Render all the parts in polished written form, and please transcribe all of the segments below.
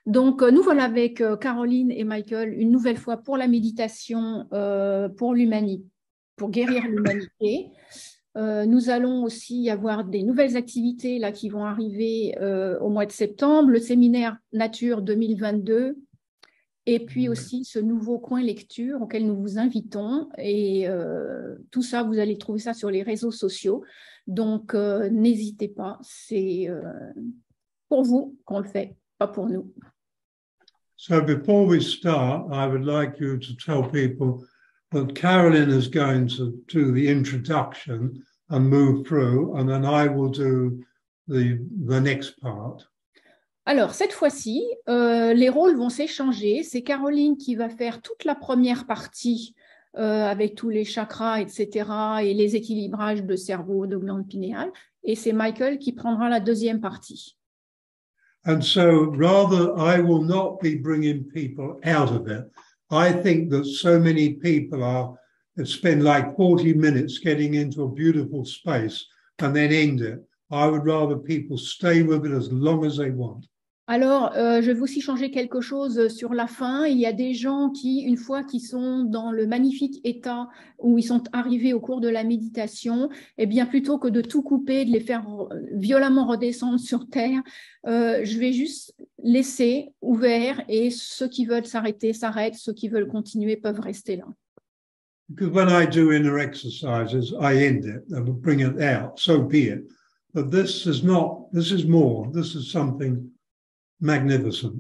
Donc, nous voilà avec Caroline et Michael une nouvelle fois pour la méditation pour l'humanité, pour guérir l'humanité. Nous allons aussi avoir des nouvelles activités là, qui vont arriver au mois de septembre, le séminaire Nature 2022, et puis aussi ce nouveau coin lecture auquel nous vous invitons. Et tout ça, vous allez trouver ça sur les réseaux sociaux. Donc, n'hésitez pas, c'est pour vous qu'on le fait, pas pour nous. So before we start, I would like you to tell people that Carolyn is going to do the introduction and move through, and then I will do the next part. Alors, cette fois-ci, les rôles vont s'échanger. C'est Caroline qui va faire toute la première partie avec tous les chakras, etc., et les équilibrages de cerveau, de glande pinéale. Et c'est Michael qui prendra la deuxième partie. And so rather, I will not be bringing people out of it. I think that so many people spend like 40 minutes getting into a beautiful space and then end it. I would rather people stay with it as long as they want. Alors, je vais aussi changer quelque chose sur la fin. Il y a des gens qui, une fois qu'ils sont dans le magnifique état où ils sont arrivés au cours de la méditation, eh bien, plutôt que de tout couper, de les faire violemment redescendre sur Terre, je vais juste laisser ouvert et ceux qui veulent s'arrêter, s'arrêtent. Ceux qui veulent continuer peuvent rester là. Because when I do inner exercises, I end it and bring it out, so be it. But this is more, this is something magnificent.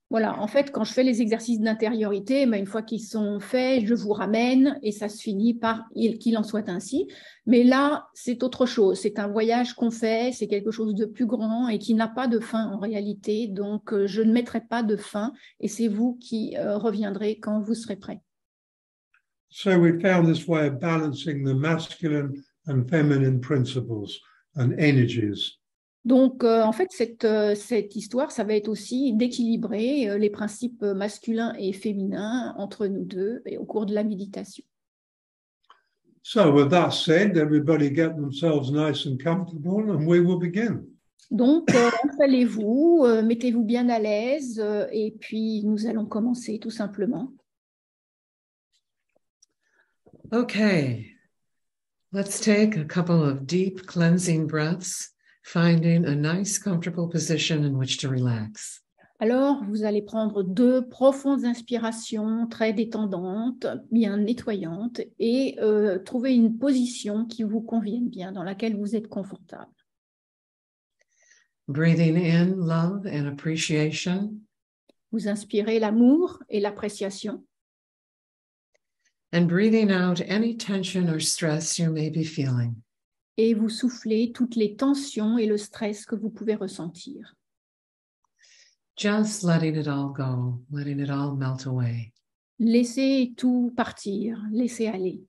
Voilà, en fait, quand je fais les exercices d'intériorité, une fois qu'ils sont faits, je vous ramène et ça se finit par qu'il en soit ainsi. Mais là, c'est autre chose. C'est un voyage qu'on fait, c'est quelque chose de plus grand et qui n'a pas de fin en réalité. Donc, je ne mettrai pas de fin et c'est vous qui reviendrez quand vous serez prêts. So we found this way of balancing the masculine and feminine principles and energies. Donc, en fait, cette histoire, ça va être aussi d'équilibrer les principes masculins et féminins entre nous deux et au cours de la méditation. So with that said, everybody get themselves nice and comfortable and we will begin. Donc, installez-vous, mettez-vous bien à l'aise et puis nous allons commencer tout simplement. Okay, let's take a couple of deep cleansing breaths. Finding a nice, comfortable position in which to relax. Alors, vous allez prendre 2 profondes inspirations très détendantes, bien nettoyantes, et trouver une position qui vous convienne bien, dans laquelle vous êtes confortable. Breathing in love and appreciation. Vous inspirez l'amour et l'appréciation. And breathing out any tension or stress you may be feeling. Et vous soufflez toutes les tensions et le stress que vous pouvez ressentir. Just letting it all go, letting it all melt away. Laissez tout partir, laissez aller.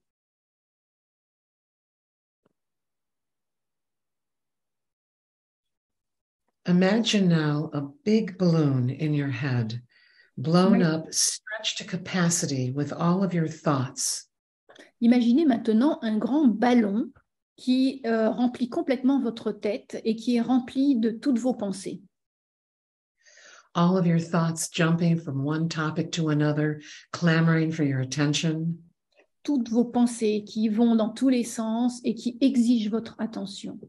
Imagine now a big balloon in your head, blown up, stretched to capacity with all of your thoughts. Imaginez maintenant un grand ballon qui remplit complètement votre tête et qui est rempli de toutes vos pensées. All of your thoughts jumping from one topic to another, clamoring for your attention. Toutes vos pensées qui vont dans tous les sens et qui exigent votre attention.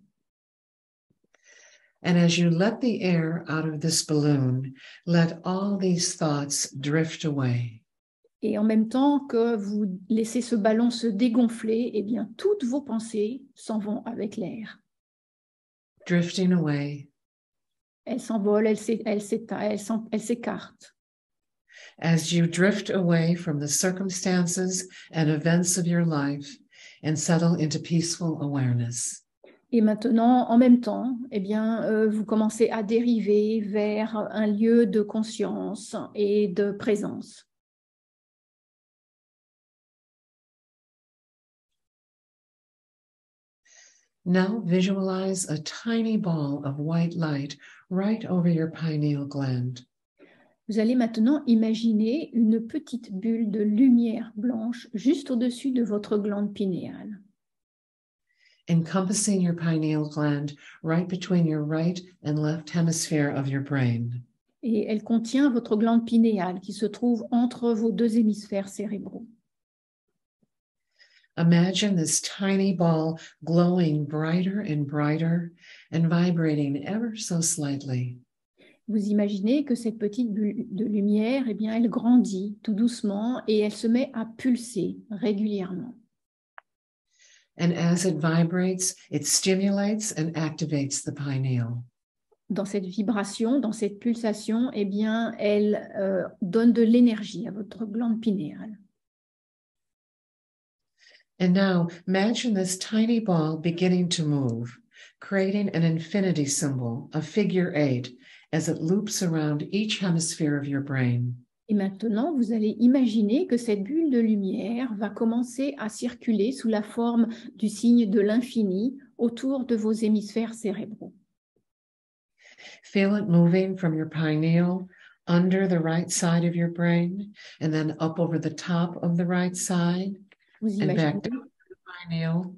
And as you let the air out of this balloon, let all these thoughts drift away. Et en même temps que vous laissez ce ballon se dégonfler, eh bien, toutes vos pensées s'en vont avec l'air. Drifting away. Elles s'envolent, elles s'écartent. As you drift away from the circumstances and events of your life and settle into peaceful awareness. Et maintenant, en même temps, eh bien, vous commencez à dériver vers un lieu de conscience et de présence. Now visualize a tiny ball of white light right over your pineal gland. Vous allez maintenant imaginer une petite bulle de lumière blanche juste au-dessus de votre glande pinéale. Encompassing your pineal gland right between your right and left hemisphere of your brain. Et elle contient votre glande pinéale qui se trouve entre vos deux hémisphères cérébraux. Imagine this tiny ball glowing brighter and brighter and vibrating ever so slightly. Vous imaginez que cette petite bulle de lumière, eh bien, elle grandit tout doucement et elle se met à pulser régulièrement. And as it vibrates, it stimulates and activates the pineal. Dans cette vibration, dans cette pulsation, eh bien, elle donne de l'énergie à votre glande pinéale. And now imagine this tiny ball beginning to move, creating an infinity symbol, a figure 8, as it loops around each hemisphere of your brain. Et maintenant, vous allez imaginer que cette bulle de lumière va commencer à circuler sous la forme du signe de l'infini autour de vos hémisphères cérébraux. Feel it moving from your pineal under the right side of your brain and then up over the top of the right side and back down to the pineal.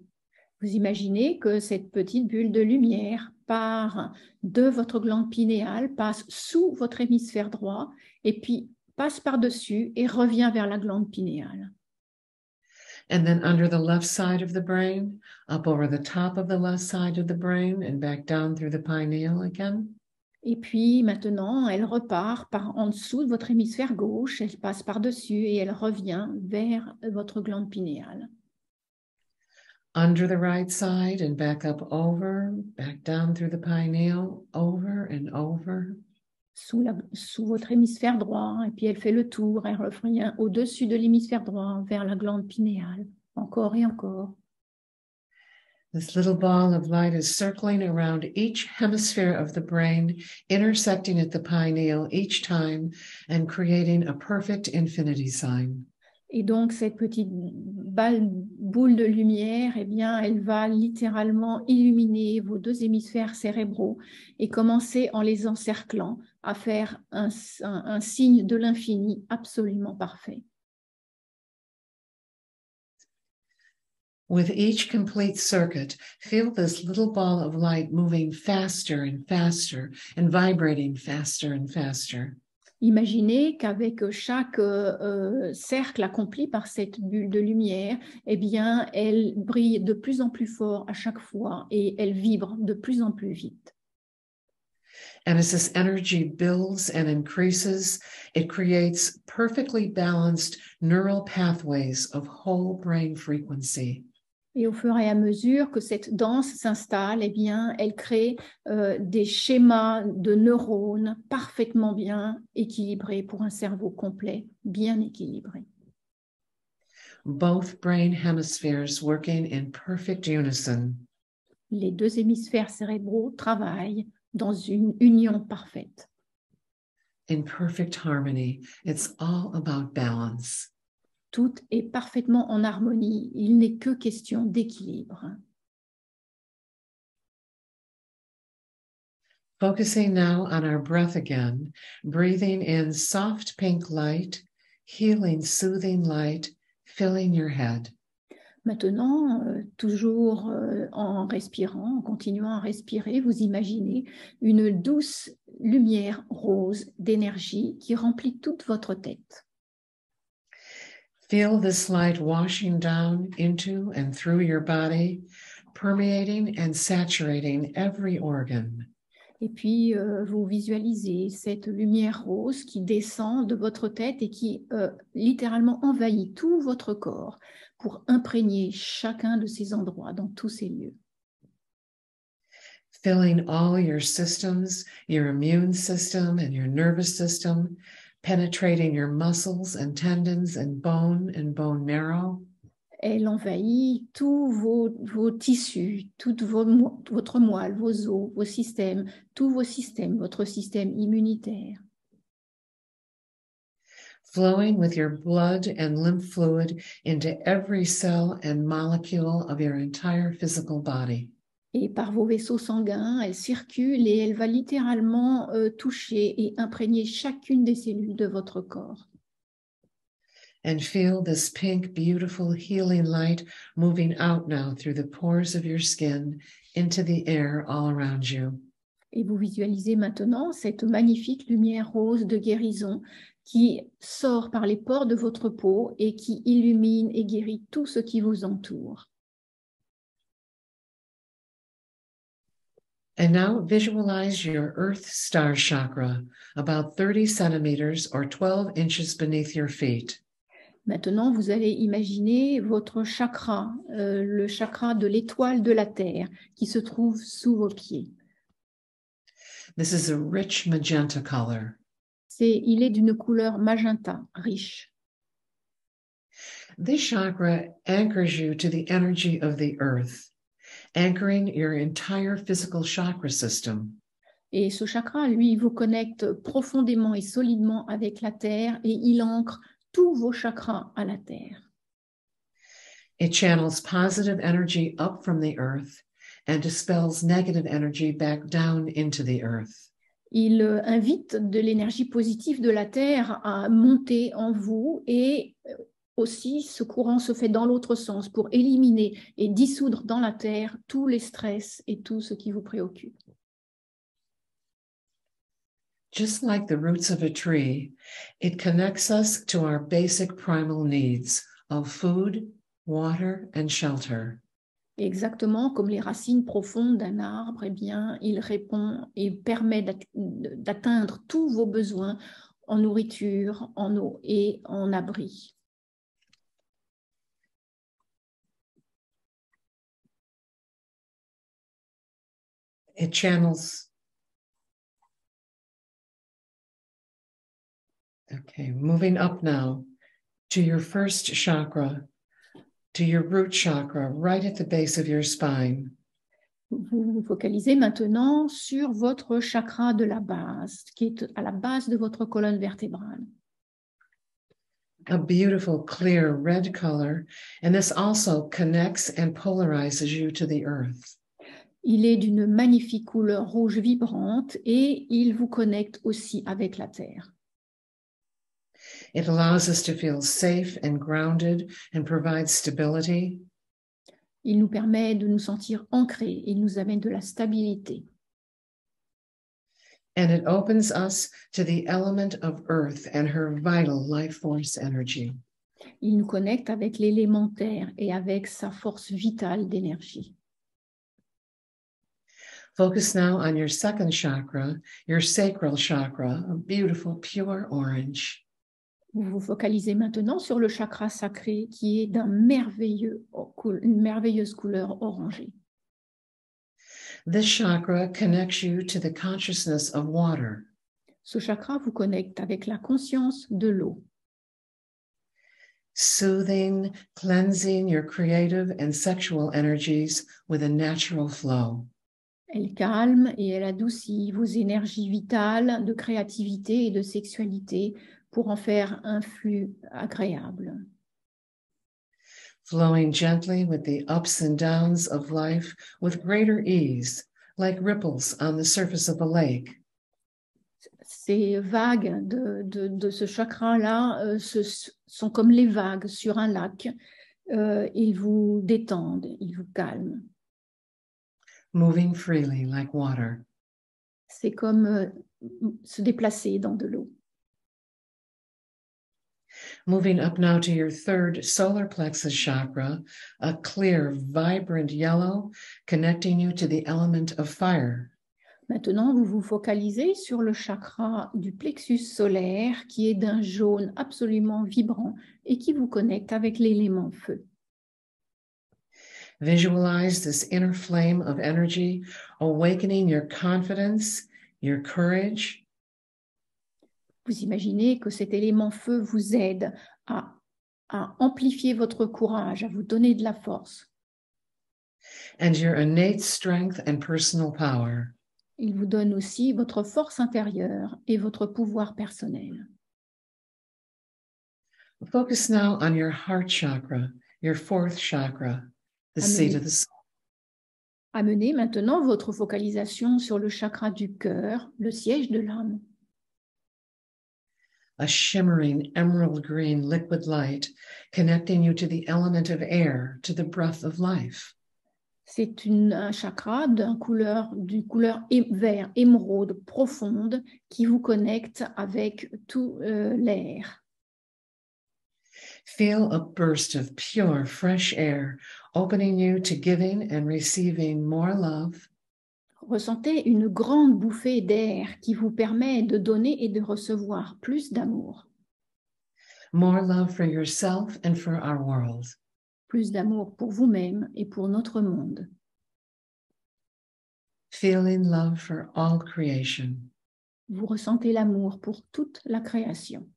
Vous imaginez que cette petite bulle de lumière part de votre glande pinéale, passe sous votre hémisphère droit et puis passe par-dessus et revient vers la glande pinéale. And then under the left side of the brain, up over the top of the left side of the brain and back down through the pineal again. Et puis maintenant, elle repart par en dessous de votre hémisphère gauche, elle passe par-dessus et elle revient vers votre glande pinéale. Under the right side and back up over, back down through the pineal, over and over. Sous votre hémisphère droit, et puis elle fait le tour, elle revient au-dessus de l'hémisphère droit vers la glande pinéale, encore et encore. This little ball of light is circling around each hemisphere of the brain, intersecting at the pineal each time and creating a perfect infinity sign. Et donc, cette petite boule de lumière, eh bien, elle va littéralement illuminer vos deux hémisphères cérébraux et commencer en les encerclant à faire un signe de l'infini absolument parfait. With each complete circuit, feel this little ball of light moving faster and faster and vibrating faster and faster. Imaginez qu'avec chaque cercle accompli par cette bulle de lumière, eh bien, elle brille de plus en plus fort à chaque fois et elle vibre de plus en plus vite. And as this energy builds and increases, it creates perfectly balanced neural pathways of whole brain frequency. Et au fur et à mesure que cette danse s'installe, eh bien, elle crée des schémas de neurones parfaitement bien équilibrés pour un cerveau complet, bien équilibré. Both brain hemispheres working in perfect unison. Les deux hémisphères cérébraux travaillent dans une union parfaite. In perfect harmony. It's all about balance. Tout est parfaitement en harmonie. Il n'est que question d'équilibre. Focusing now on our breath again, breathing in soft pink light, healing, soothing light, filling your head. Maintenant, toujours en respirant, en continuant à respirer, vous imaginez une douce lumière rose d'énergie qui remplit toute votre tête. Feel this light washing down into and through your body, permeating and saturating every organ. Et puis, vous visualisez cette lumière rose qui descend de votre tête et qui littéralement envahit tout votre corps pour imprégner chacun de ces endroits, dans tous ces lieux. Filling all your systems, your immune system and your nervous system, penetrating your muscles and tendons and bone marrow. Elle envahit tous vos tissus, votre moelle, vos os, vos systèmes, tous vos systèmes, votre système immunitaire. Flowing with your blood and lymph fluid into every cell and molecule of your entire physical body. Et par vos vaisseaux sanguins, elle circule et elle va littéralement toucher et imprégner chacune des cellules de votre corps. And feel this pink, beautiful, healing light moving out now through the pores of your skin into the air all around you. Et vous visualisez maintenant cette magnifique lumière rose de guérison qui sort par les pores de votre peau et qui illumine et guérit tout ce qui vous entoure. And now visualize your Earth Star Chakra, about 30 centimeters or 12 inches beneath your feet. Maintenant, vous allez imaginer votre chakra, le chakra de l'étoile de la Terre, qui se trouve sous vos pieds. This is a rich magenta color. Il est d'une couleur magenta, riche. This chakra anchors you to the energy of the earth, anchoring your entire physical chakra system. Et ce chakra, lui, vous connecte profondément et solidement avec la Terre et il ancre tous vos chakras à la Terre. It channels positive energy up from the earth and dispels negative energy back down into the earth. Il invite de l'énergie positive de la Terre à monter en vous et aussi ce courant se fait dans l'autre sens pour éliminer et dissoudre dans la Terre tous les stress et tout ce qui vous préoccupe. Just like the roots of a tree, it connects us to our basic primal needs of food, water, and shelter. Exactement comme les racines profondes d'un arbre, eh bien, il répond et permet d'atteindre tous vos besoins en nourriture, en eau et en abri. It channels. Okay, moving up now to your first chakra, to your root chakra, right at the base of your spine. Vous vous focalisez maintenant sur votre chakra de la base, qui est à la base de votre colonne vertébrale. A beautiful, clear red color, and this also connects and polarizes you to the earth. Il est d'une magnifique couleur rouge vibrante et il vous connecte aussi avec la Terre. It allows us to feel safe and grounded and provides stability. Il nous permet de nous sentir ancrés, il nous amène de la stabilité. And it opens us to the element of earth and her vital life force energy. Il nous connecte avec l'élément terre et avec sa force vitale d'énergie. Focus now on your second chakra, your sacral chakra, a beautiful pure orange. Vous vous focalisez maintenant sur le chakra sacré qui est une merveilleuse couleur orangée. This chakra connects you to the consciousness of water. Ce chakra vous connecte avec la conscience de l'eau. Soothing, cleansing your creative and sexual energies with a natural flow. Elle calme et elle adoucit vos énergies vitales de créativité et de sexualité pour en faire un flux agréable. Flowing gently with the ups and downs of life with greater ease, like ripples on the surface of a lake. Ces vagues de ce chakra-là sont comme les vagues sur un lac. Ils vous détendent, ils vous calment. Moving freely like water. C'est comme se déplacer dans de l'eau. Moving up now to your third solar plexus chakra, a clear, vibrant yellow, connecting you to the element of fire. Maintenant, vous vous focalisez sur le chakra du plexus solaire qui est d'un jaune absolument vibrant et qui vous connecte avec l'élément feu. Visualize this inner flame of energy, awakening your confidence, your courage. Vous imaginez que cet élément feu vous aide à amplifier votre courage, à vous donner de la force. And your innate strength and personal power. Il vous donne aussi votre force intérieure et votre pouvoir personnel. Focus now on your heart chakra, your fourth chakra, the seat of the soul. Amenez maintenant votre focalisation sur le chakra du cœur, le siège de l'âme. A shimmering emerald green liquid light connecting you to the element of air, to the breath of life. C'est un chakra d'une couleur vert émeraude profonde qui vous connecte avec tout l'air. Feel a burst of pure, fresh air, opening you to giving and receiving more love. Ressentez une grande bouffée d'air qui vous permet de donner et de recevoir plus d'amour. More love for yourself and for our world. Plus d'amour pour vous-même et pour notre monde. Feeling love for all creation. Vous ressentez l'amour pour toute la création.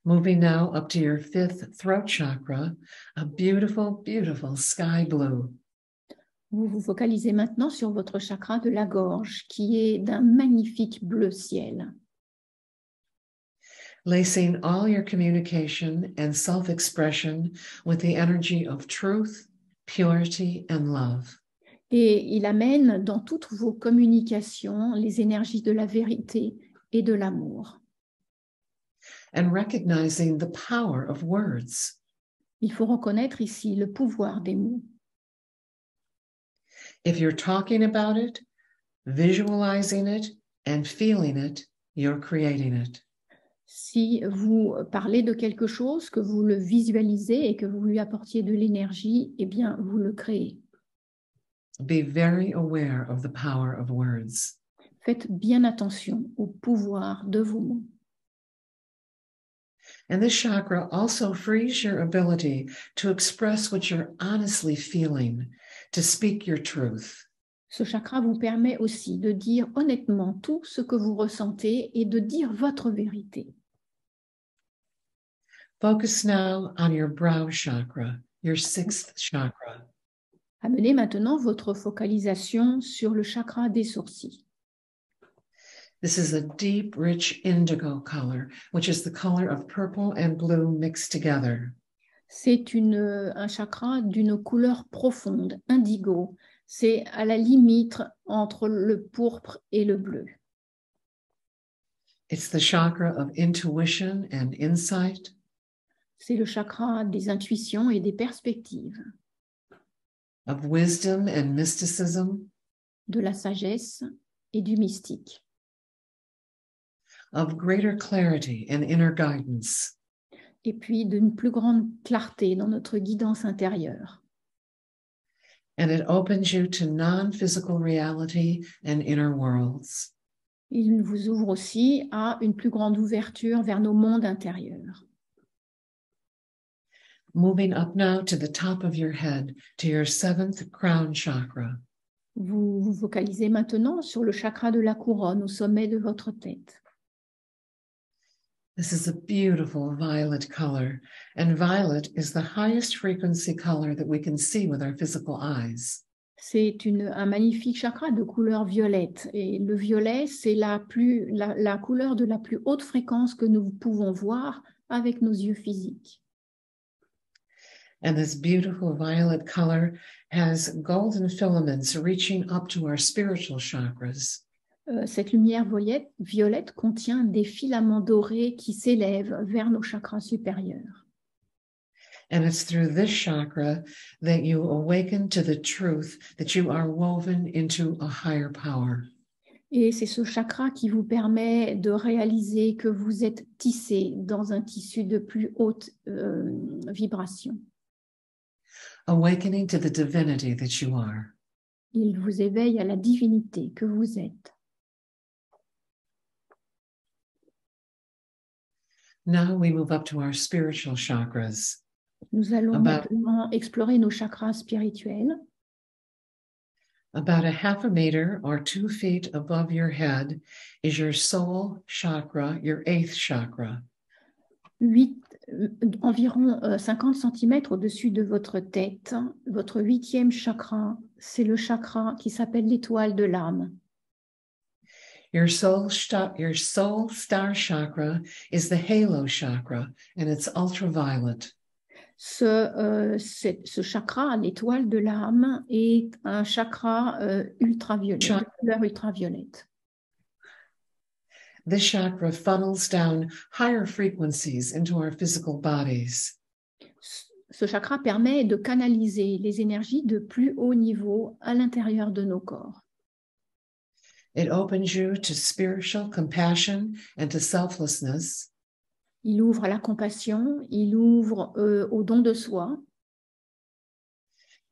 Moving now up to your 5th throat chakra, a beautiful, beautiful sky blue. Vous vous focalisez maintenant sur votre chakra de la gorge qui est d'un magnifique bleu ciel. Lacing all your communication and self-expression with the energy of truth, purity, and love. Et il amène dans toutes vos communications les énergies de la vérité et de l'amour. And recognizing the power of words. Il faut reconnaître ici le pouvoir des mots. If you're talking about it, visualizing it, and feeling it, you're creating it. Si vous parlez de quelque chose, que vous le visualisez et que vous lui apportiez de l'énergie, eh bien, vous le créez. Be very aware of the power of words. Faites bien attention au pouvoir de vos mots. And this chakra also frees your ability to express what you're honestly feeling, to speak your truth. Ce chakra vous permet aussi de dire honnêtement tout ce que vous ressentez et de dire votre vérité. Focus now on your brow chakra, your 6th chakra. Amenez maintenant votre focalisation sur le chakra des sourcils. This is a deep, rich indigo color, which is the color of purple and blue mixed together. C'est un chakra d'une couleur profonde, indigo. C'est à la limite entre le pourpre et le bleu. It's the chakra of intuition and insight. C'est le chakra des intuitions et des perspectives, of wisdom and mysticism, de la sagesse et du mystique, of greater clarity and inner guidance. et puis d'une plus grande clarté dans notre guidance intérieure. And it opens you to non-physical reality and inner worlds. Il vous ouvre aussi à une plus grande ouverture vers nos mondes intérieurs. Moving up now to the top of your head, to your 7th crown chakra. Vous vous focalisez maintenant sur le chakra de la couronne au sommet de votre tête. This is a beautiful violet color, and violet is the highest frequency color that we can see with our physical eyes. C'est un magnifique chakra de couleur violette. Et le violet, c'est la couleur de la plus haute fréquence que nous pouvons voir avec nos yeux physiques. And this beautiful violet color has golden filaments reaching up to our spiritual chakras. Cette lumière violette contient des filaments dorés qui s'élèvent vers nos chakras supérieurs. And it's through this chakra that you awaken to the truth that you are woven into a higher power. Et c'est ce chakra qui vous permet de réaliser que vous êtes tissé dans un tissu de plus haute vibration. Awakening to the divinity that you are. Il vous éveille à la divinité que vous êtes. Now we move up to our spiritual chakras. Nous allons maintenant explorer nos chakras spirituels. About 1/2 meter or 2 feet above your head is your soul chakra, your 8th chakra. Environ 50 cm au-dessus de votre tête, votre 8e chakra, c'est le chakra qui s'appelle l'étoile de l'âme. Your soul star chakra is the halo chakra, and it's ultraviolet. Ce chakra, l'étoile de l'âme, est un chakra ultraviolet, de couleur ultraviolette. This chakra funnels down higher frequencies into our physical bodies. Ce chakra permet de canaliser les énergies de plus haut niveau à l'intérieur de nos corps. It opens you to spiritual compassion and to selflessness. Il ouvre à la compassion, il ouvre au don de soi.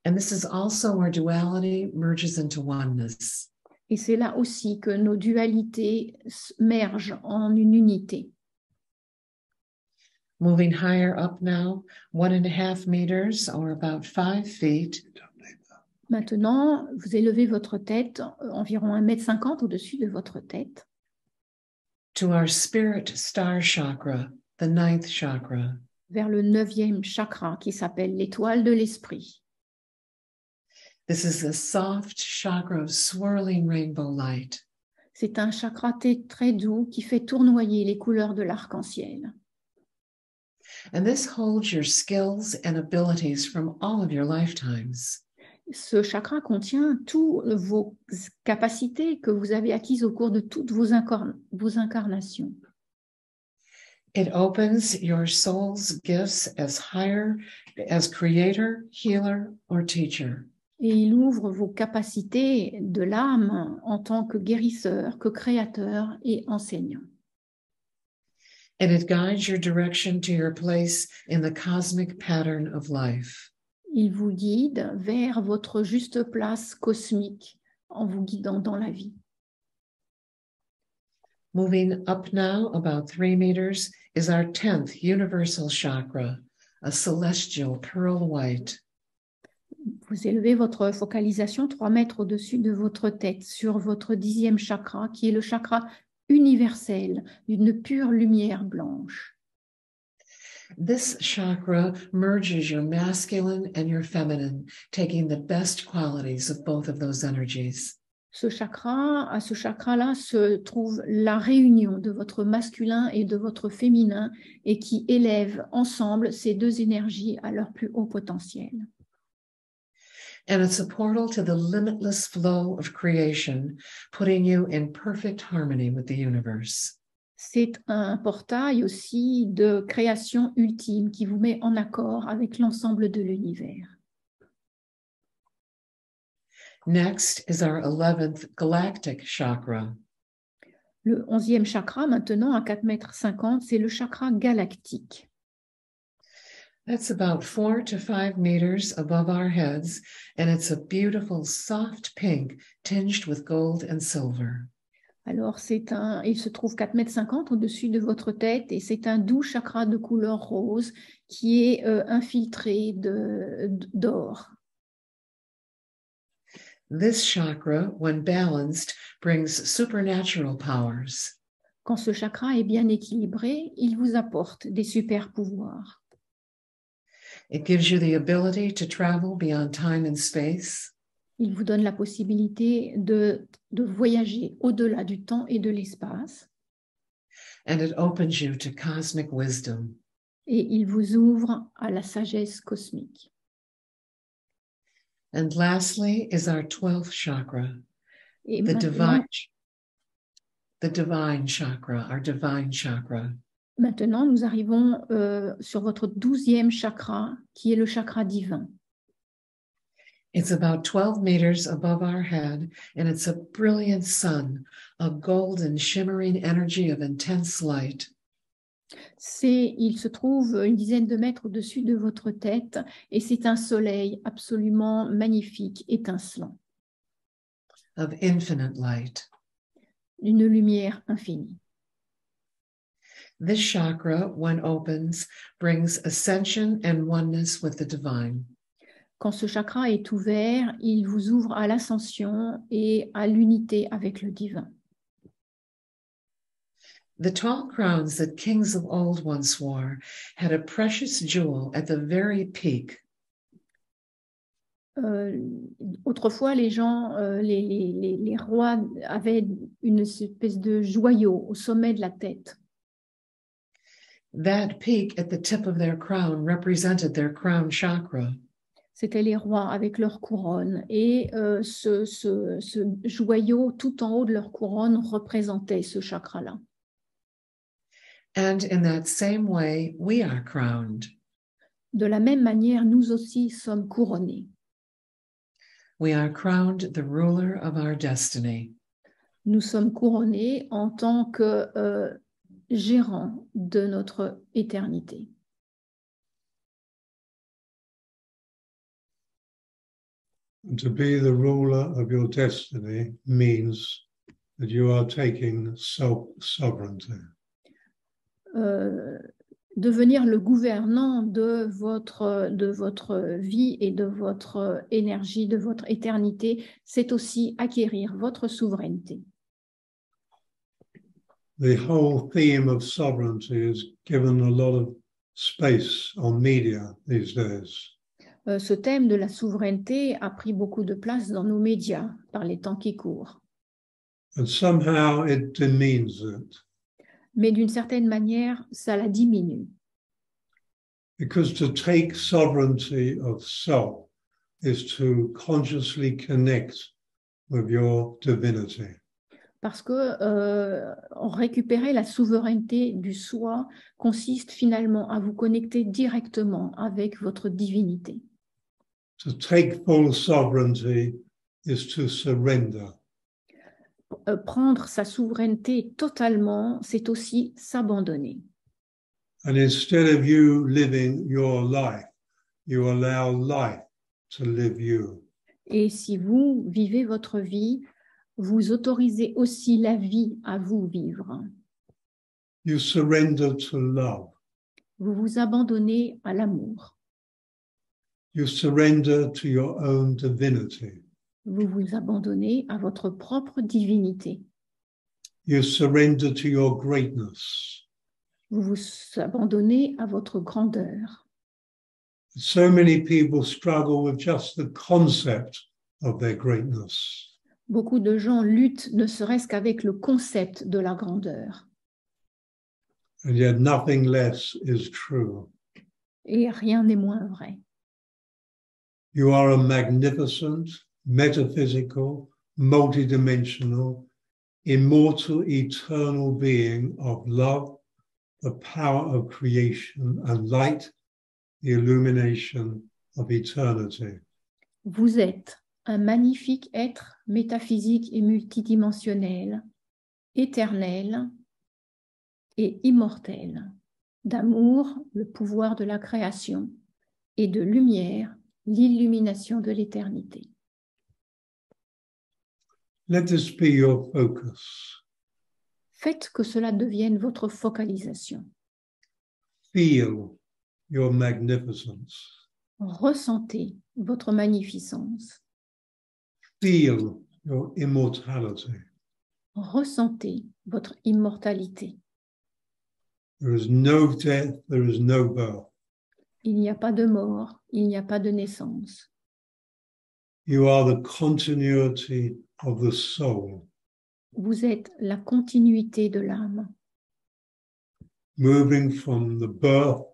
And this is also where duality merges into oneness. Et c'est là aussi que nos dualités mergent en une unité. Moving higher up now, 1.5 meters or about 5 feet. Maintenant, vous élevez votre tête environ 1,50 m au-dessus de votre tête. To our spirit star chakra, the 9th chakra. Vers le 9e chakra qui s'appelle l'étoile de l'esprit. This is a soft chakra of swirling rainbow light. C'est un chakra très doux qui fait tournoyer les couleurs de l'arc-en-ciel. And this holds your skills and abilities from all of your lifetimes. Ce chakra contient toutes vos capacités que vous avez acquises au cours de toutes vos incarnations. It opens your soul's gifts as higher, as creator, healer, or teacher. Et il ouvre vos capacités de l'âme en tant que guérisseur, que créateur et enseignant. And it guides your direction to your place in the cosmic pattern of life. Il vous guide vers votre juste place cosmique en vous guidant dans la vie. Moving up now about 3 meters is our 10th universal chakra, a celestial pearl white. Vous élevez votre focalisation 3 mètres au-dessus de votre tête sur votre 10e chakra, qui est le chakra universel d'une pure lumière blanche. This chakra merges your masculine and your feminine, taking the best qualities of both of those energies. À ce chakra-là se trouve la réunion de votre masculin et de votre féminin et qui élève ensemble ces deux énergies à leur plus haut potentiel. And it's a portal to the limitless flow of creation, putting you in perfect harmony with the universe. C'est un portail aussi de création ultime qui vous met en accord avec l'ensemble de l'univers. Next is our 11th galactic chakra. Le 11e chakra, maintenant à 4,50 m, c'est le chakra galactique. That's about 4 to 5 meters above our heads, and it's a beautiful soft pink tinged with gold and silver. Alors, il se trouve 4,50 m au-dessus de votre tête et c'est un doux chakra de couleur rose qui est infiltré d'or. This chakra, when balanced, brings supernatural powers. Quand ce chakra est bien équilibré, il vous apporte des super pouvoirs. It gives you the ability to travel beyond time and space. Il vous donne la possibilité de voyager au-delà du temps et de l'espace. And it opens you to cosmic wisdom. Et il vous ouvre à la sagesse cosmique. And lastly is our 12th chakra, Et the divine chakra, our divine chakra. Maintenant, nous arrivons sur votre 12e chakra, qui est le chakra divin. It's about 12 meters above our head, and it's a brilliant sun, a golden, shimmering energy of intense light. Il se trouve une dizaine de mètres au-dessus de votre tête, et c'est un soleil absolument magnifique, étincelant. Of infinite light. Une lumière infinie. This chakra, when opens, brings ascension and oneness with the divine. Quand ce chakra est ouvert, il vous ouvre à l'ascension et à l'unité avec le divin. The tall crowns that kings of old once wore had a precious jewel at the very peak. Autrefois, les rois avaient une espèce de joyau au sommet de la tête. That peak at the tip of their crown represented their crown chakra. C'était les rois avec leur couronne et ce joyau tout en haut de leur couronne représentait ce chakra-là. And in that same way, we are crowned. De la même manière, nous aussi sommes couronnés. We are crowned the ruler of our destiny. Nous sommes couronnés en tant que gérants de notre éternité. And to be the ruler of your destiny means that you are taking self-sovereignty. Devenir le gouvernant de votre vie et de votre énergie, de votre éternité, c'est aussi acquérir votre souveraineté. The whole theme of sovereignty is given a lot of space on media these days. Ce thème de la souveraineté a pris beaucoup de place dans nos médias par les temps qui courent. And somehow it demeans it. Mais d'une certaine manière, ça la diminue. Because to take sovereignty of self is to consciously connect with your divinity. Parce que récupérer la souveraineté du soi consiste finalement à vous connecter directement avec votre divinité. To take full sovereignty is to surrender. Prendre sa souveraineté totalement, c'est aussi s'abandonner. And instead of you living your life, you allow life to live you. Et si vous vivez votre vie, vous autorisez aussi la vie à vous vivre. You surrender to love. Vous vous abandonnez à l'amour. You surrender to your own divinity. Vous vous abandonnez à votre propre divinité. You surrender to your greatness. Vous vous abandonnez à votre grandeur. So many people struggle with just the concept of their greatness. Beaucoup de gens luttent ne serait-ce qu'avec le concept de la grandeur. And yet nothing less is true. Et rien n'est moins vrai. You are a magnificent, metaphysical, multidimensional, immortal, eternal being of love, the power of creation, and light, the illumination of eternity. Vous êtes un magnifique être métaphysique et multidimensionnel, éternel et immortel, d'amour, le pouvoir de la création, et de lumière, l'illumination de l'éternité. Let this be your focus. Faites que cela devienne votre focalisation. Feel your magnificence. Ressentez votre magnificence. Feel your immortality. Ressentez votre immortalité. There is no death, there is no birth. Il n'y a pas de mort, il n'y a pas de naissance. You are the continuity of the soul, Vous êtes la continuité de l'âme, moving from the birth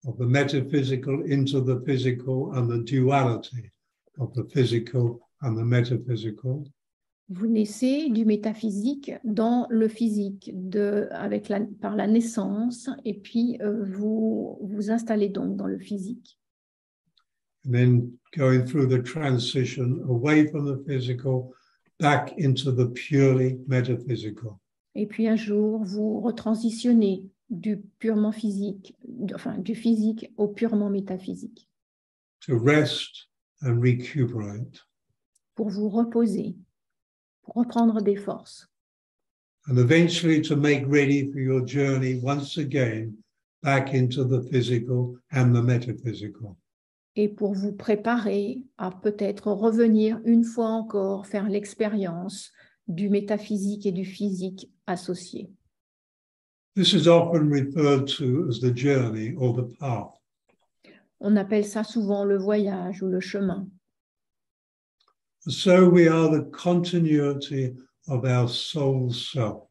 of the metaphysical into the physical and the duality of the physical and the metaphysical. Vous naissez du métaphysique dans le physique par la naissance et puis vous vous installez donc dans le physique. And then going through the transition away from the physical back into the purely metaphysical. Et puis un jour, vous retransitionnez du purement physique, du physique au purement métaphysique. To rest and recuperate. Pour vous reposer, pour reprendre des forces. And eventually to make ready for your journey once again back into the physical and the metaphysical. Et pour vous préparer à peut-être revenir une fois encore faire l'expérience du métaphysique et du physique associés. This is often referred to as the journey or the path. On appelle ça souvent le voyage ou le chemin. So we are the continuity of our soul's self.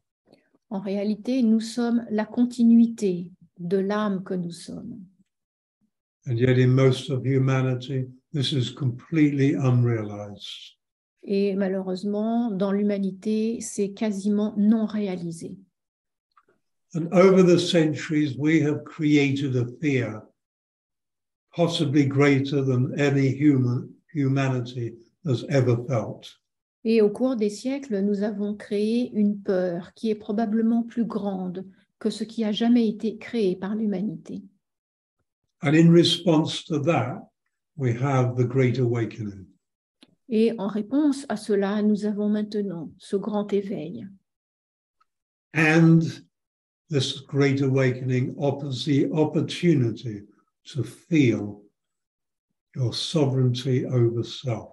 En réalité, nous sommes la continuité de l'âme que nous sommes. And yet in most of humanity, this is completely unrealized. Et malheureusement, dans l'humanité, c'est quasiment non réalisé. And over the centuries, we have created a fear possibly greater than any humanity has ever felt. Et au cours des siècles, nous avons créé une peur qui est probablement plus grande que ce qui a jamais été créé par l'humanité. And in response to that, we have the Great Awakening. Et en réponse à cela, nous avons maintenant ce grand éveil. And this Great Awakening offers the opportunity to feel your sovereignty over self.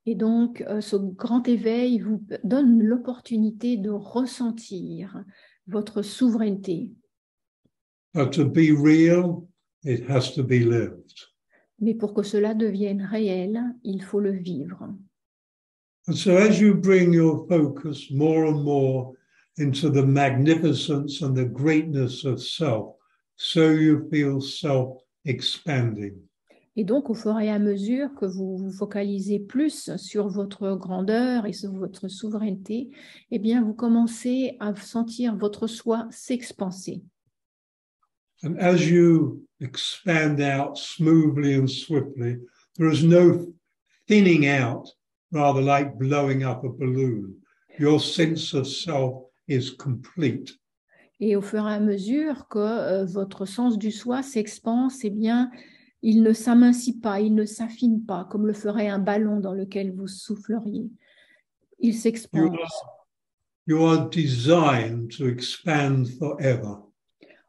Et donc, ce grand éveil vous donne l'opportunité de ressentir votre souveraineté. But to be real, it has to be lived. Mais pour que cela devienne réel, il faut le vivre. And so as you bring your focus more and more into the magnificence and the greatness of self, so you feel self expanding. Et donc, au fur et à mesure que vous vous focalisez plus sur votre grandeur et sur votre souveraineté, eh bien, vous commencez à sentir votre soi s'expanser. And as you expand out smoothly and swiftly, there is no thinning out, rather like blowing up a balloon. Your sense of self is complete. Et au fur et à mesure que votre sens du soi s'expanse, eh bien, il ne s'amincit pas, il ne s'affine pas, comme le ferait un ballon dans lequel vous souffleriez. Il s'expande. You are designed to expand forever.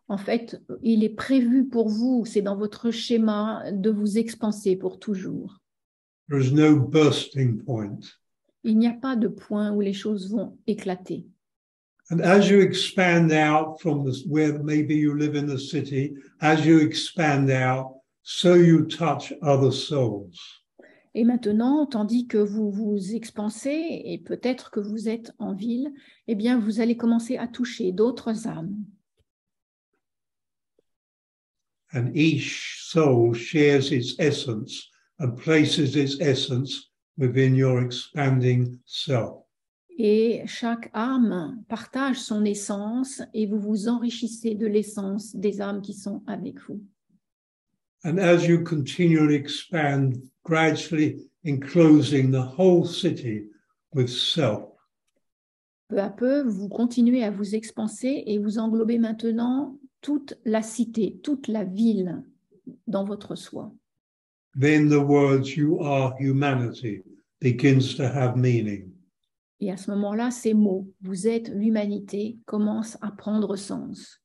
En fait, il est prévu pour vous, c'est dans votre schéma de vous expanser pour toujours. There is no bursting point. Il n'y a pas de point où les choses vont éclater. And as you expand out from where maybe you live in the city, as you expand out, so you touch other souls. Et maintenant, tandis que vous vous expansez, et peut-être que vous êtes en ville, eh bien, vous allez commencer à toucher d'autres âmes. And each soul shares its essence and places its essence within your expanding self. Et chaque âme partage son essence et vous vous enrichissez de l'essence des âmes qui sont avec vous. And as you continually expand, gradually enclosing the whole city with self. Peu à peu, vous continuez à vous expanser et vous englobez maintenant toute la cité, toute la ville dans votre soi. Then the words "you are humanity" begins to have meaning. Et à ce moment-là, ces mots, vous êtes l'humanité, commencent à prendre sens.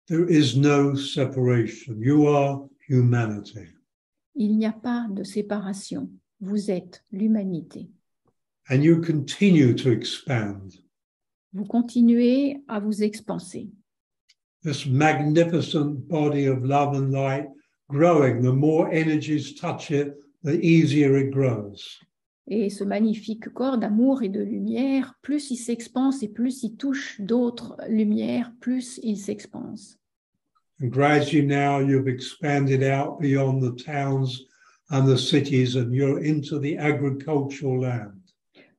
There is no separation. You are humanity. Il n'y a pas de séparation. Vous êtes l'humanité. And you continue to expand. Vous continuez à vous expanser. This magnificent body of love and light growing. The more energies touch it, the easier it grows. Et ce magnifique corps d'amour et de lumière, plus il s'expanse et plus il touche d'autres lumières, plus il s'expanse. And gradually now you've expanded out beyond the towns and the cities and you're into the agricultural land.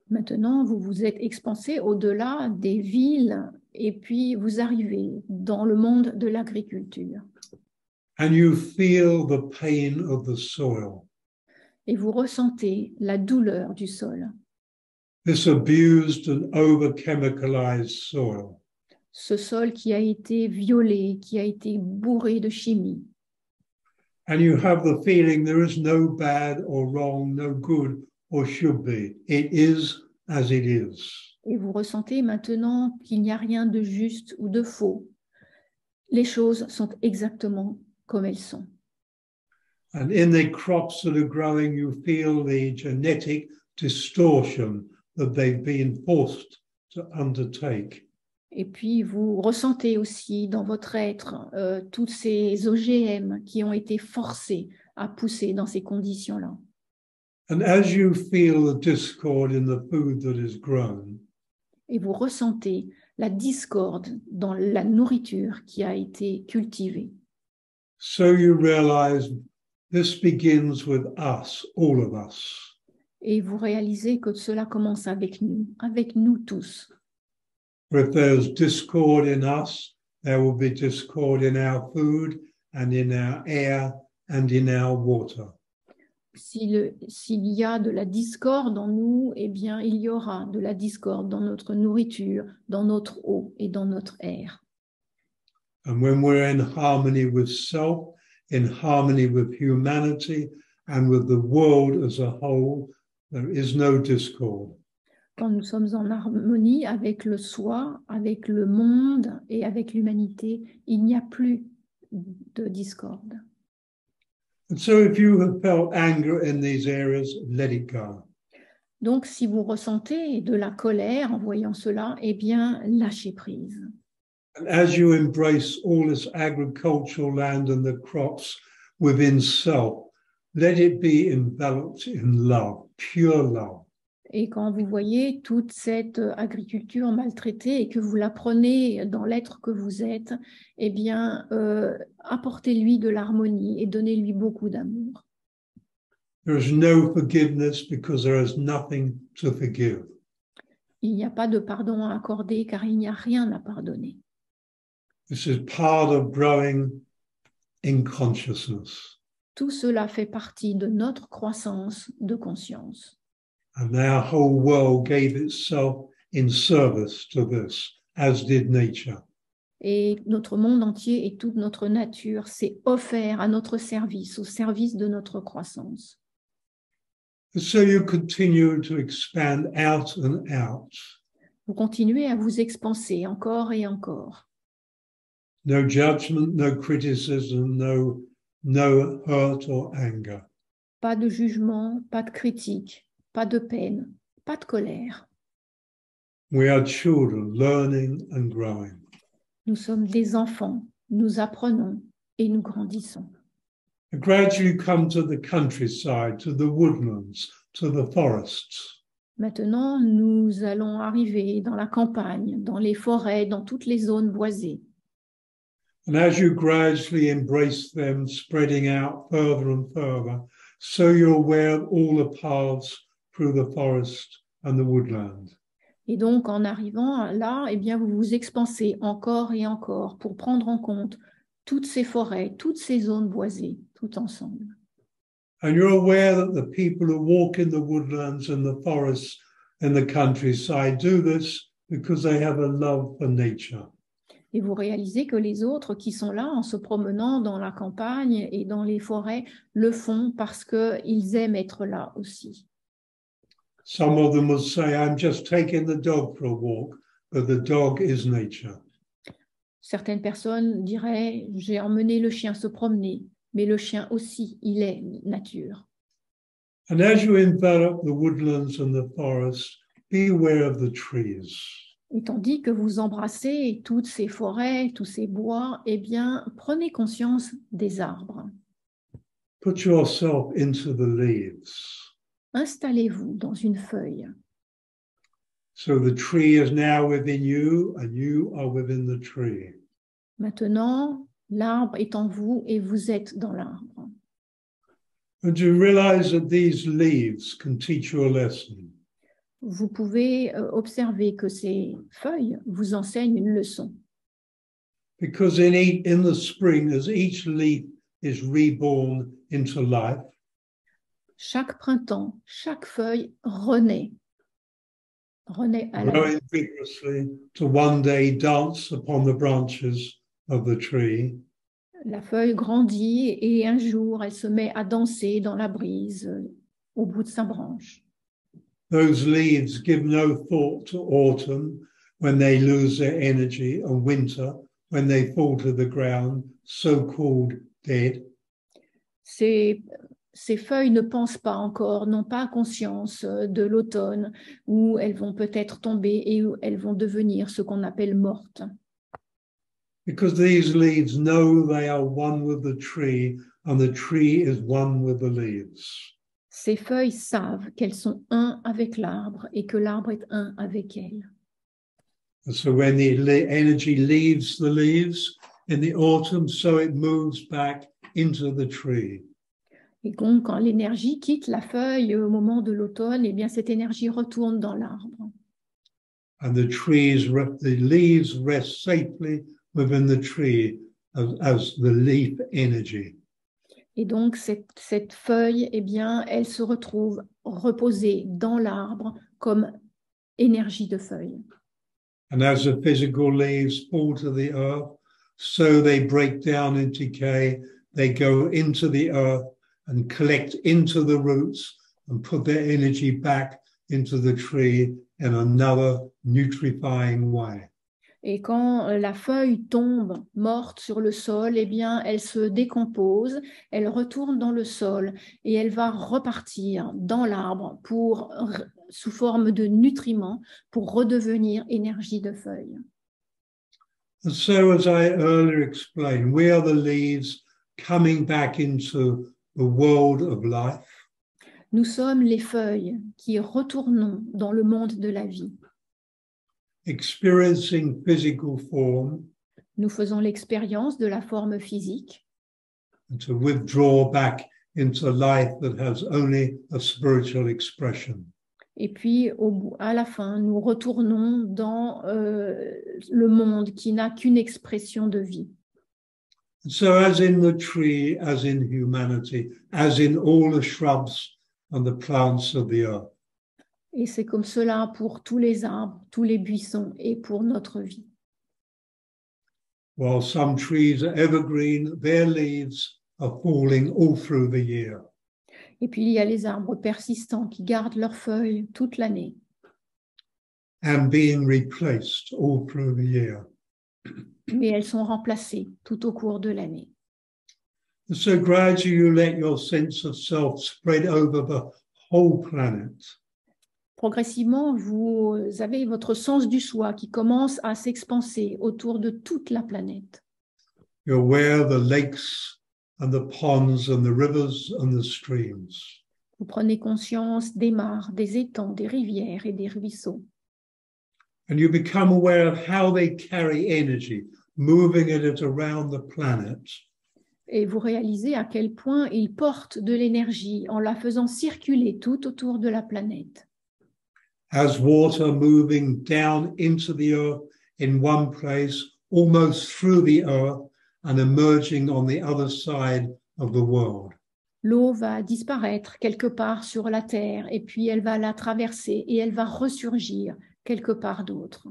Maintenant, vous vous êtes expansé au-delà des villes et puis vous arrivez dans le monde de l'agriculture. And you feel the pain of the soil. Et vous ressentez la douleur du sol. This abused and over-chemicalized soil. Ce sol qui a été violé, qui a été bourré de chimie. And you have the feeling there is no bad or wrong, no good or should be. It is as it is. Et vous ressentez maintenant qu'il n'y a rien de juste ou de faux. Les choses sont exactement comme elles sont. And in the crops that are growing, you feel the genetic distortion that they've been forced to undertake. Et puis, vous ressentez aussi dans votre être tous ces OGM qui ont été forcés à pousser dans ces conditions-là. And as you feel the discord in the food that is grown, Et vous ressentez la discorde dans la nourriture qui a été cultivée. so you realize this begins with us, all of us. Et vous réalisez que cela commence avec nous tous. If there's discord in us, there will be discord in our food and in our air and in our water. S'il y a de la discorde en nous, eh bien, il y aura de la discorde dans notre nourriture, dans notre eau et dans notre air. And when we're in harmony with self, in harmony with humanity, and with the world as a whole, there is no discord. Quand nous sommes en harmonie avec le soi, avec le monde et avec l'humanité, il n'y a plus de discorde. And so if you have felt anger in these areas, let it go. Donc, si vous ressentez de la colère en voyant cela, eh bien, lâchez prise. And as you embrace all this agricultural land and the crops within self, let it be enveloped in love, pure love. Et quand vous voyez toute cette agriculture maltraitée et que vous la prenez dans l'être que vous êtes, eh bien, apportez-lui de l'harmonie et donnez-lui beaucoup d'amour. There is no forgiveness because there is nothing to forgive. Il n'y a pas de pardon à accorder car il n'y a rien à pardonner. This is part of growing in consciousness. Tout cela fait partie de notre croissance de conscience. And our whole world gave itself in service to this, as did nature. Et notre monde entier et toute notre nature s'est offert à notre service, au service de notre croissance. So you continue to expand out and out. Vous continuez à vous expanser encore et encore. No judgment, no criticism, no hurt or anger. Pas de jugement, pas de critique, pas de peine, pas de colère. We are children learning and growing. Nous sommes des enfants, nous apprenons et nous grandissons. And gradually come to the countryside, to the woodlands, to the forests. Maintenant, nous allons arriver dans la campagne, dans les forêts, dans toutes les zones boisées. And as you gradually embrace them, spreading out further and further, so you're aware of all the paths through the forest and the woodland. Et donc, en arrivant là, eh bien, vous vous expansez encore et encore pour prendre en compte toutes ces forêts, toutes ces zones boisées, tout ensemble. And you're aware that the people who walk in the woodlands and the forests and the countryside do this because they have a love for nature. Et vous réalisez que les autres qui sont là en se promenant dans la campagne et dans les forêts le font parce qu'ils aiment être là aussi. Some of them will say, I'm just taking the dog for a walk, but the dog is nature. Certaines personnes diraient, j'ai emmené le chien se promener, mais le chien aussi, il est nature. And as you envelop the woodlands and the forests, be aware of the trees. Et tandis que vous embrassez toutes ces forêts, tous ces bois, eh bien, prenez conscience des arbres. Put yourself into the leaves. Installez-vous dans une feuille. So the tree is now within you and you are within the tree. Maintenant, l'arbre est en vous et vous êtes dans l'arbre. And you realize that these leaves can teach you a lesson. Vous pouvez observer que ces feuilles vous enseignent une leçon. Because in the spring, as each leaf is reborn into life, Chaque printemps, chaque feuille renaît à la vie. growing vigorously to one day dance upon the branches of the tree, La feuille grandit et un jour, elle se met à danser dans la brise au bout de sa branche. those leaves give no thought to autumn when they lose their energy, and winter when they fall to the ground, so-called dead. Ces feuilles ne pensent pas encore, n'ont pas conscience de l'automne où elles vont peut-être tomber et où elles vont devenir ce qu'on appelle mortes. Because these leaves know they are one with the tree, and the tree is one with the leaves. Ces feuilles savent qu'elles sont un avec l'arbre et que l'arbre est un avec elles. And so when the energy leaves the leaves in the autumn, so it moves back into the tree. Et donc, quand l'énergie quitte la feuille au moment de l'automne, eh bien, cette énergie retourne dans l'arbre. And the leaves rest safely within the tree as the leaf energy. Et donc, cette feuille, eh bien, elle se retrouve reposée dans l'arbre comme énergie de feuille. And as the physical leaves fall to the earth, so they break down and decay. They go into the earth and collect into the roots and put their energy back into the tree in another nutrifying way. Et quand la feuille tombe morte sur le sol, eh bien, elle se décompose, elle retourne dans le sol et elle va repartir dans l'arbre sous forme de nutriments pour redevenir énergie de feuille. And so, as I earlier explained, we are the leaves coming back into the world of life. Nous sommes les feuilles qui retournons dans le monde de la vie. Experiencing physical form. Nous faisons l'expérience de la forme physique. And to withdraw back into life that has only a spiritual expression. Et puis, à la fin, nous retournons dans le monde qui n'a qu'une expression de vie. So as in the tree, as in humanity, as in all the shrubs and the plants of the earth. Et c'est comme cela pour tous les arbres, tous les buissons et pour notre vie. While some trees are evergreen, their leaves are falling all through the year. Et puis il y a les arbres persistants qui gardent leurs feuilles toute l'année. And being replaced all through the year. Mais elles sont remplacées tout au cours de l'année. So gradually you let your sense of self spread over the whole planet. Progressivement, vous avez votre sens du soi qui commence à s'expanser autour de toute la planète. You're aware of the lakes and the ponds and the rivers and the streams. Vous prenez conscience des mares, des étangs, des rivières et des ruisseaux. And you become aware of how they carry energy, moving it around the planet. Et vous réalisez à quel point ils portent de l'énergie en la faisant circuler tout autour de la planète. As water moving down into the earth in one place, almost through the earth, and emerging on the other side of the world. L'eau va disparaître quelque part sur la terre et puis elle va la traverser et elle va ressurgir quelque part d'autre.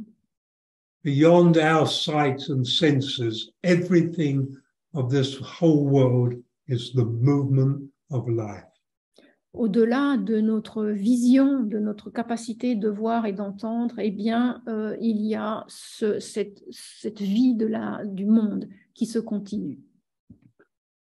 Beyond our sight and senses, everything of this whole world is the movement of life. Au-delà de notre vision, de notre capacité de voir et d'entendre, eh bien, il y a cette vie du monde qui se continue.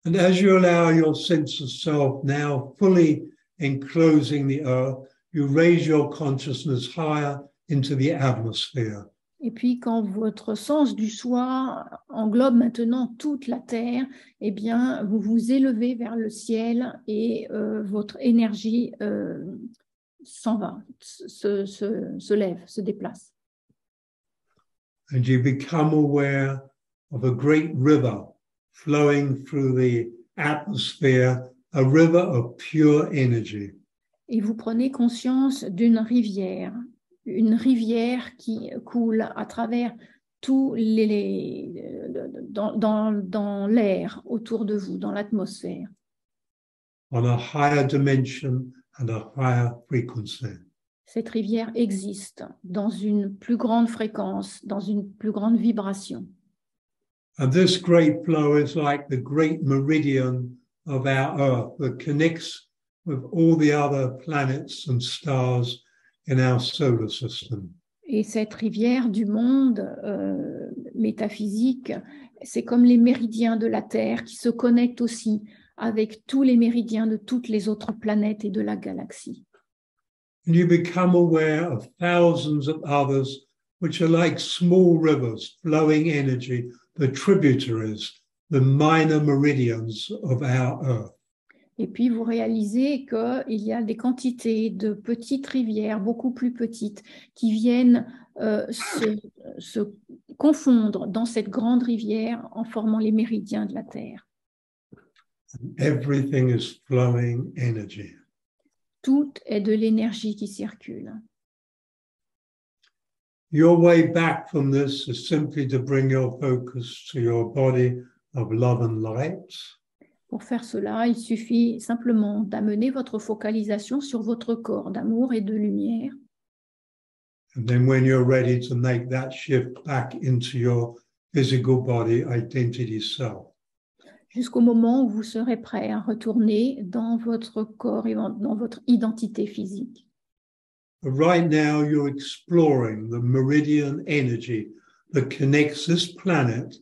And as you allow your sense of self now fully enclosing the earth, you raise your consciousness higher into the atmosphere. Et puis, quand votre sens du soi englobe maintenant toute la Terre, eh bien, vous vous élevez vers le ciel et votre énergie s'en va, se lève, se déplace. And you become aware of a great river flowing through the atmosphere, a river of pure energy. Et vous prenez conscience d'une rivière qui coule à travers dans l'air autour de vous, dans l'atmosphère. On a higher dimension and a higher frequency. Cette rivière existe dans une plus grande fréquence, dans une plus grande vibration. And this great flow is like the great meridian of our Earth that connects with all the other planets and stars in our solar system. Et cette rivière du monde métaphysique, c'est comme les méridiens de la Terre qui se connectent aussi avec tous les méridiens de toutes les autres planètes et de la galaxie. And you become aware of thousands of others, which are like small rivers, flowing energy, the tributaries, the minor meridians of our Earth. Et puis, vous réalisez qu'il y a des quantités de petites rivières, beaucoup plus petites, qui viennent se confondre dans cette grande rivière en formant les méridiens de la Terre. Everything is flowing energy. Tout est de l'énergie qui circule. Your way back from this is simply to bring your focus to your body of love and light. Pour faire cela, il suffit simplement d'amener votre focalisation sur votre corps d'amour et de lumière. And then when you're ready to make that shift back into your physical body identity self. Jusqu'au moment où vous serez prêt à retourner dans votre corps et dans votre identité physique. But right now, you're exploring the meridian energy that connects this planet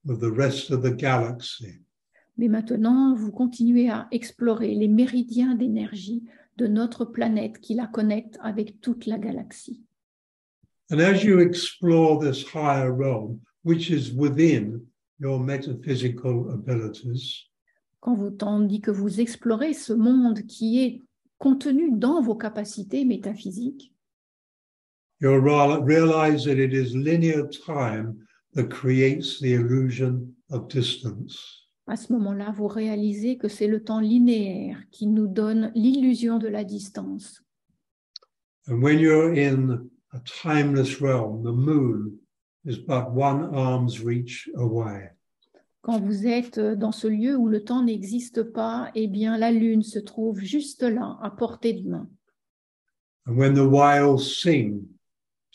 with the rest of the galaxy. Mais maintenant, vous continuez à explorer les méridiens d'énergie de notre planète qui la connectent avec toute la galaxie. And as you explore this higher realm, which is within your metaphysical abilities, Tandis que vous explorez ce monde qui est contenu dans vos capacités métaphysiques, you'll realize that it is linear time that creates the illusion of distance. à ce moment-là, vous réalisez que c'est le temps linéaire qui nous donne l'illusion de la distance. And when you're in a timeless realm, the moon is but one arm's reach away. Quand vous êtes dans ce lieu où le temps n'existe pas, eh bien, la lune se trouve juste là, à portée de main. And when the whales sing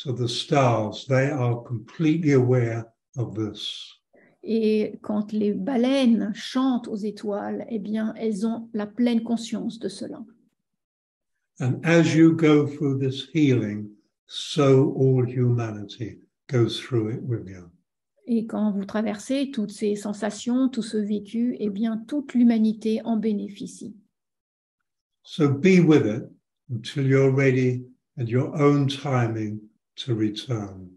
to the stars, they are completely aware of this. Et quand les baleines chantent aux étoiles, eh bien, elles ont la pleine conscience de cela. And as you go through this healing, so all humanity goes through it with you. Et quand vous traversez toutes ces sensations, tout ce vécu, eh bien, toute l'humanité en bénéficie. So be with it until you're ready at your own timing to return.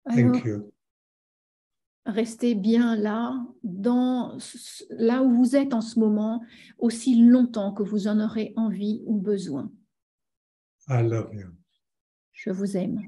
Alors, Thank you. restez bien là, là où vous êtes en ce moment, aussi longtemps que vous en aurez envie ou besoin. I love you. Je vous aime.